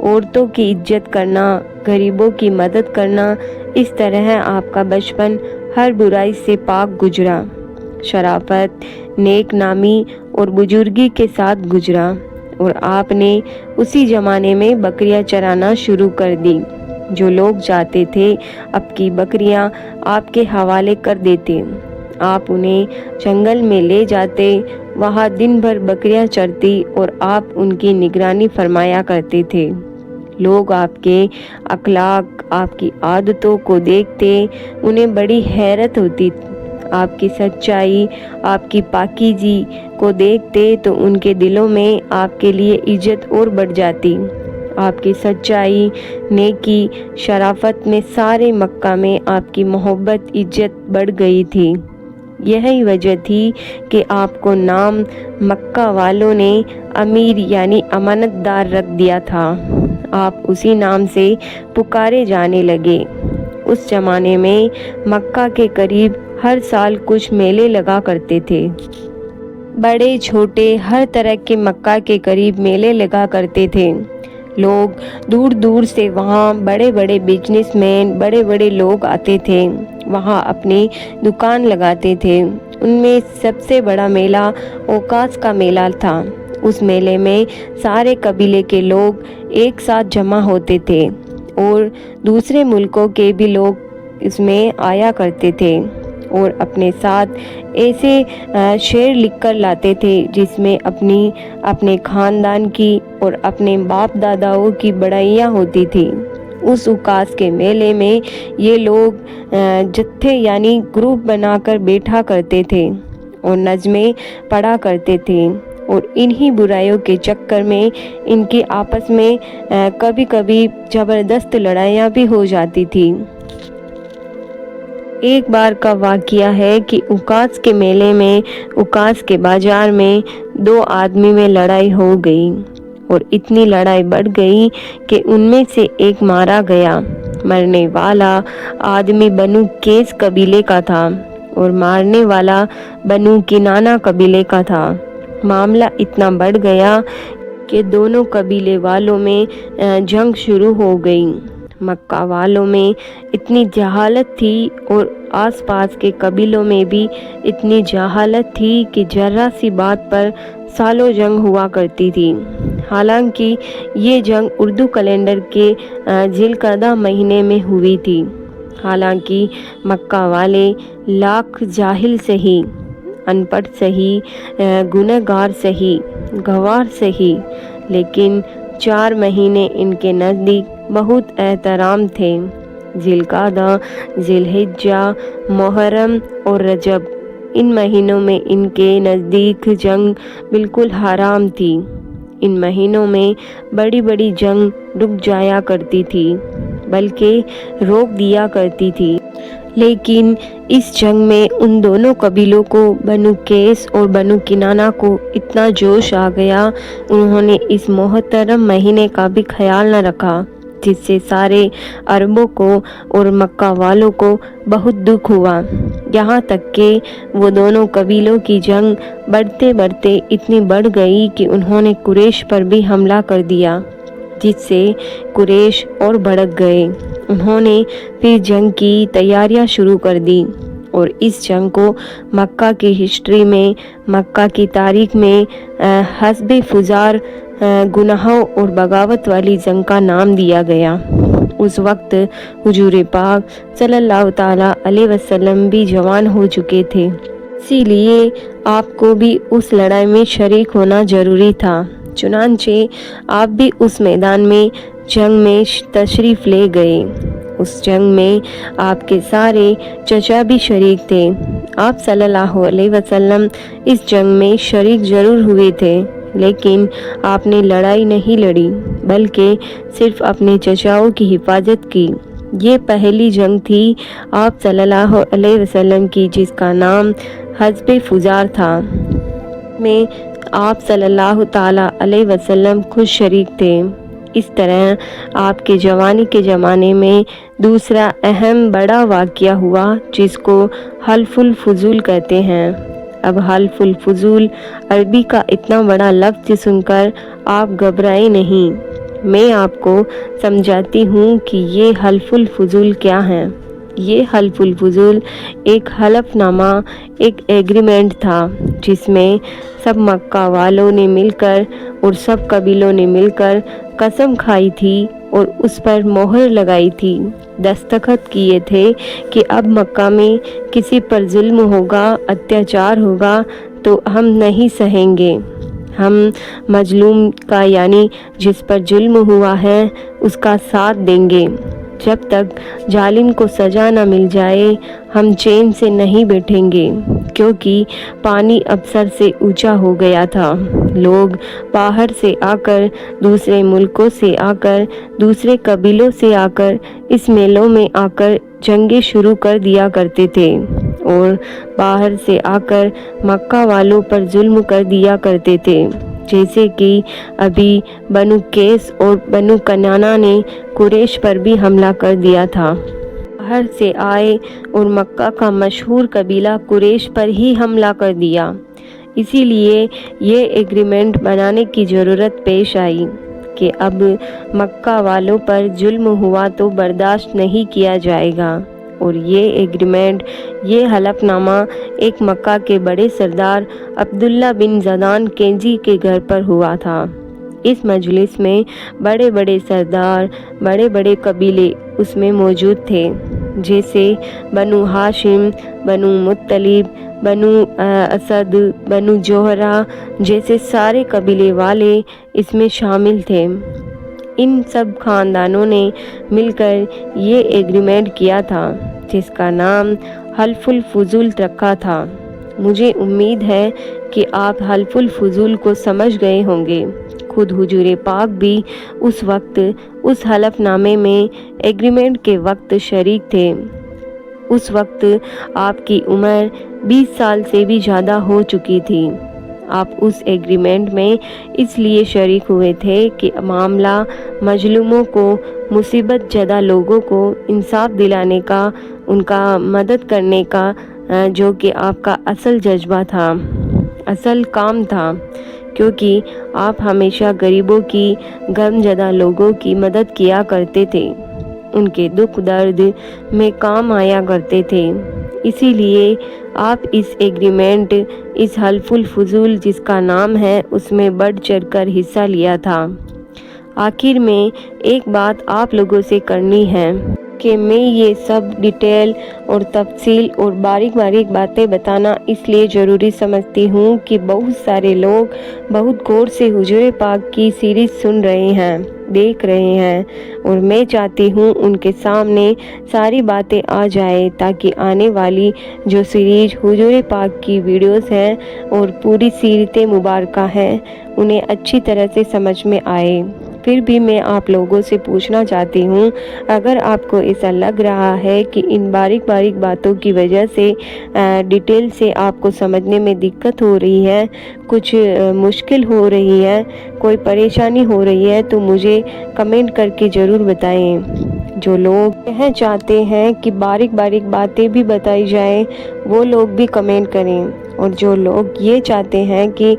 عورتوں کی عزت کرنا، غریبوں کی مدد کرنا، اس طرح آپ کا بچپن ہر برائی سے پاک گزرا، شرافت، نیک نامی اور بزرگی کے ساتھ گزرا، اور آپ نے اسی زمانے میں بکریاں چرانا شروع کر دی۔ جو لوگ چاہتے تھے اب کی بکریاں آپ کے حوالے کر دیتے، آپ انہیں جنگل میں لے جاتے، وہاں دن بھر بکریاں چرتی اور آپ ان کی نگرانی فرمایا کرتے تھے۔ لوگ آپ کے اخلاق، آپ کی عادتوں کو دیکھتے، انہیں بڑی حیرت ہوتی۔ آپ کی سچائی، آپ کی پاکیزگی کو دیکھتے تو ان کے دلوں میں آپ کے لیے عزت اور بڑھ جاتی۔ آپ کی سچائی، نیکی، شرافت میں سارے مکہ میں آپ کی محبت، عزت بڑھ گئی تھی۔ یہی وجہ تھی کہ آپ کو نام مکہ والوں نے امیر یعنی امانت دار رکھ دیا تھا۔ آپ اسی نام سے پکارے جانے لگے۔ اس زمانے میں مکہ کے قریب ہر سال کچھ میلے لگا کرتے تھے۔ بڑے چھوٹے ہر طرح کے مکہ کے قریب میلے لگا کرتے تھے۔ لوگ دور دور سے وہاں، بڑے بڑے بزنس مین، بڑے بڑے لوگ آتے تھے، وہاں اپنی دکان لگاتے تھے۔ ان میں سب سے بڑا میلہ اوقاس کا میلہ تھا۔ اس میلے میں سارے قبیلے کے لوگ ایک ساتھ جمع ہوتے تھے اور دوسرے ملکوں کے بھی لوگ اس میں آیا کرتے تھے اور اپنے ساتھ ایسے شعر لکھ کر لاتے تھے جس میں اپنے خاندان کی اور اپنے باپ داداؤں کی بڑائیاں ہوتی تھی۔ اس اوقاس کے میلے میں یہ لوگ جتھے یعنی گروپ بنا کر بیٹھا کرتے تھے اور نظمیں پڑھا کرتے تھے، اور انہی برائیوں کے چکر میں ان کی آپس میں کبھی کبھی زبردست لڑائیاں بھی ہو جاتی تھی۔ ایک بار کا واقعہ ہے کہ اوقاس کے میلے میں، اوقاس کے بازار میں دو آدمی میں لڑائی ہو گئی اور اتنی لڑائی بڑھ گئی کہ ان میں سے ایک مارا گیا۔ مرنے والا آدمی بنو قیس قبیلے کا تھا اور مارنے والا بنو کنانہ قبیلے کا تھا۔ معاملہ اتنا بڑھ گیا کہ دونوں قبیلے والوں میں جنگ شروع ہو گئی۔ مکہ والوں میں اتنی جہالت تھی اور آس پاس کے قبیلوں میں بھی اتنی جہالت تھی کہ ذرا سی بات پر سالوں جنگ ہوا کرتی تھی۔ حالانکہ یہ جنگ اردو کیلنڈر کے ذی القعدہ مہینے میں ہوئی تھی۔ حالانکہ مکہ والے لاکھ جاہل سہی، ان پڑھ سہی، گنہگار سہی، گنوار سہی، لیکن 4 مہینے ان کے نزدیک بہت احترام تھے۔ ذی القعدہ، ذی الحجہ، محرم اور رجب، ان مہینوں میں ان کے نزدیک جنگ بالکل حرام تھی۔ ان مہینوں میں بڑی بڑی جنگ رک جایا کرتی تھی، بلکہ روک دیا کرتی تھی۔ لیکن اس جنگ میں ان دونوں قبیلوں کو، بنو قیس اور بنو کنانہ کو اتنا جوش آ گیا، انہوں نے اس محترم مہینے کا بھی خیال نہ رکھا، جس سے سارے عربوں کو اور مکہ والوں کو بہت دکھ ہوا۔ یہاں تک کہ وہ دونوں قبیلوں کی جنگ بڑھتے بڑھتے اتنی بڑھ گئی کہ انہوں نے قریش پر بھی حملہ کر دیا، جس سے قریش اور بھڑک گئے۔ انہوں نے پھر جنگ کی تیاریاں شروع کر دی اور اس جنگ کو مکہ کی ہسٹری میں، مکہ کی تاریخ میں حسب فجار، گناہوں اور بغاوت والی جنگ کا نام دیا گیا۔ اس وقت حضور پاک صلی اللہ تعالیٰ علیہ وسلم بھی جوان ہو چکے تھے، اسی لیے آپ کو بھی اس لڑائی میں شریک ہونا ضروری تھا۔ چنانچہ آپ بھی اس میدان میں جنگ میں تشریف لے گئے۔ اس جنگ میں آپ کے سارے چچا بھی شریک تھے۔ آپ صلی اللہ علیہ وسلم اس جنگ میں شریک ضرور ہوئے تھے، لیکن آپ نے لڑائی نہیں لڑی، بلکہ صرف اپنے چچاؤں کی حفاظت کی۔ یہ پہلی جنگ تھی آپ صلی اللہ علیہ وسلم کی، جس کا نام حسب فجار تھا۔ میں آپ صلی اللہ تعالیٰ علیہ وسلم خود شریک تھے۔ اس طرح آپ کے جوانی کے زمانے میں دوسرا اہم بڑا واقعہ ہوا، جس کو حلف الفضول کہتے ہیں۔ اب حلف الفضول عربی کا اتنا بڑا لفظ سن کر آپ گھبرائے نہیں۔ میں آپ کو سمجھاتی ہوں کہ یہ حلف الفضول کیا ہے۔ یہ حلف الفضول ایک حلف نامہ، ایک ایگریمنٹ تھا جس میں سب مکہ والوں نے مل کر اور سب قبیلوں نے مل کر قسم کھائی تھی اور اس پر مہر لگائی تھی، دستخط کیے تھے کہ اب مکہ میں کسی پر ظلم ہوگا، اتیاچار ہوگا تو ہم نہیں سہیں گے۔ ہم مظلوم کا یعنی جس پر ظلم ہوا ہے اس کا ساتھ دیں گے۔ جب تک ظالم کو سزا نہ مل جائے ہم چین سے نہیں بیٹھیں گے، کیونکہ پانی اب سر سے اونچا ہو گیا تھا۔ لوگ باہر سے آ کر، دوسرے ملکوں سے آ کر، دوسرے قبیلوں سے آ کر اس میلوں میں آ کر جنگیں شروع کر دیا کرتے تھے اور باہر سے آ کر مکہ والوں پر ظلم کر دیا کرتے تھے، جیسے کہ ابھی بنو قیس اور بنو کنانہ نے قریش پر بھی حملہ کر دیا تھا۔ باہر سے آئے اور مکہ کا مشہور قبیلہ قریش پر ہی حملہ کر دیا۔ اسی لیے یہ ایگریمنٹ بنانے کی ضرورت پیش آئی کہ اب مکہ والوں پر ظلم ہوا تو برداشت نہیں کیا جائے گا۔ اور یہ ایگریمنٹ، یہ حلف نامہ ایک مکہ کے بڑے سردار عبداللہ بن زیدان کینجی کے گھر پر ہوا تھا۔ اس مجلس میں بڑے بڑے سردار، بڑے بڑے قبیلے اس میں موجود تھے، جیسے بنو ہاشم، بنو مطلب، بنو اسد، بنو زہرہ جیسے سارے قبیلے والے اس میں شامل تھے۔ ان سب خاندانوں نے مل کر یہ ایگریمنٹ کیا تھا جس کا نام حلف الفضول رکھا تھا۔ مجھے امید ہے کہ آپ حلف الفضول کو سمجھ گئے ہوں گے۔ خود حضور پاک بھی اس وقت اس حلف نامے میں ایگریمنٹ کے وقت شریک تھے۔ اس وقت آپ کی عمر 20 سال سے بھی زیادہ ہو چکی تھی۔ آپ اس ایگریمنٹ میں اس لیے شریک ہوئے تھے کہ معاملہ مظلوموں کو، مصیبت زدہ لوگوں کو انصاف دلانے کا، ان کا مدد کرنے کا، جو کہ آپ کا اصل جذبہ تھا، اصل کام تھا، کیونکہ آپ ہمیشہ غریبوں کی، غم زدہ لوگوں کی مدد کیا کرتے تھے، ان کے دکھ درد میں کام آیا کرتے تھے۔ اسی لیے آپ اس ایگریمنٹ، اس حلف الفضول جس کا نام ہے، اس میں بڑھ چڑھ کر حصہ لیا تھا۔ آخر میں ایک بات آپ لوگوں سے کرنی ہے کہ میں یہ سب ڈیٹیل اور تفصیل اور باریک باریک باتیں بتانا اس لیے ضروری سمجھتی ہوں کہ بہت سارے لوگ بہت غور سے حضور پاک کی سیریز سن رہے ہیں، دیکھ رہے ہیں، اور میں چاہتی ہوں ان کے سامنے ساری باتیں آ جائے تاکہ آنے والی جو سیریز حضور پاک کی ویڈیوز ہیں اور پوری سیرت مبارکہ ہے انہیں اچھی طرح سے سمجھ میں آئے۔ پھر بھی میں آپ لوگوں سے پوچھنا چاہتی ہوں، اگر آپ کو ایسا لگ رہا ہے کہ ان باریک باریک باتوں کی وجہ سے ڈیٹیل سے آپ کو سمجھنے میں دقت ہو رہی ہے، کچھ مشکل ہو رہی ہے، کوئی پریشانی ہو رہی ہے تو مجھے کمنٹ کر کے ضرور بتائیں۔ جو لوگ یہ چاہتے ہیں کہ باریک باریک باتیں بھی بتائی جائیں وہ لوگ بھی کمنٹ کریں، اور جو لوگ یہ چاہتے ہیں کہ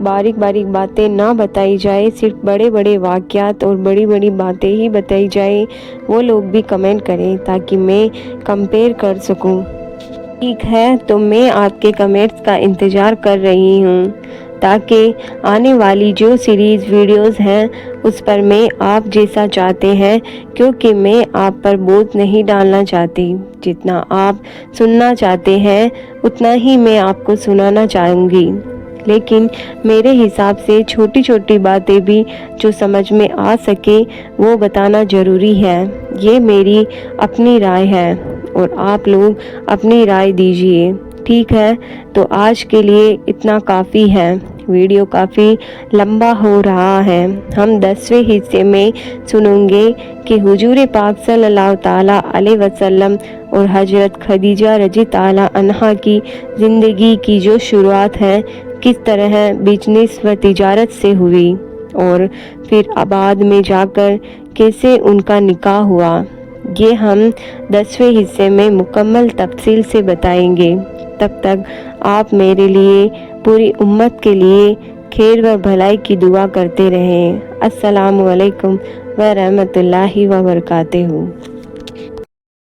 باریک باریک باتیں نہ بتائی جائے، صرف بڑے بڑے واقعات اور بڑی بڑی باتیں ہی بتائی جائیں، وہ لوگ بھی کمنٹ کریں تاکہ میں کمپیئر کر سکوں۔ ٹھیک ہے، تو میں آپ کے کمنٹس کا انتظار کر رہی ہوں تاکہ آنے والی جو سیریز ویڈیوز ہیں اس پر میں آپ جیسا چاہتے ہیں، کیونکہ میں آپ پر بوجھ نہیں ڈالنا چاہتی۔ جتنا آپ سننا چاہتے ہیں اتنا ہی میں آپ کو سنانا چاہوں گی، لیکن میرے حساب سے چھوٹی چھوٹی باتیں بھی جو سمجھ میں آ سکے وہ بتانا ضروری ہے۔ یہ میری اپنی رائے ہے اور آپ لوگ اپنی رائے دیجئے۔ ٹھیک ہے، تو آج کے لیے اتنا کافی ہے۔ ویڈیو کافی لمبا ہو رہا ہے۔ ہم 10ویں حصے میں سنیں گے کہ حضور پاک صلی اللہ تعالیٰ علیہ وسلم اور حضرت خدیجہ رضی تعالیٰ عنہا کی زندگی کی جو شروعات ہے کس طرح بزنس و تجارت سے ہوئی، اور پھر بعد میں جا کر کیسے ان کا نکاح ہوا، یہ ہم 10ویں حصے میں مکمل تفصیل سے بتائیں گے۔ تب تک آپ میرے لیے، پوری امت کے لیے خیر و بھلائی کی دعا کرتے رہیں۔ السلام علیکم ورحمۃ اللہ وبرکاتہ.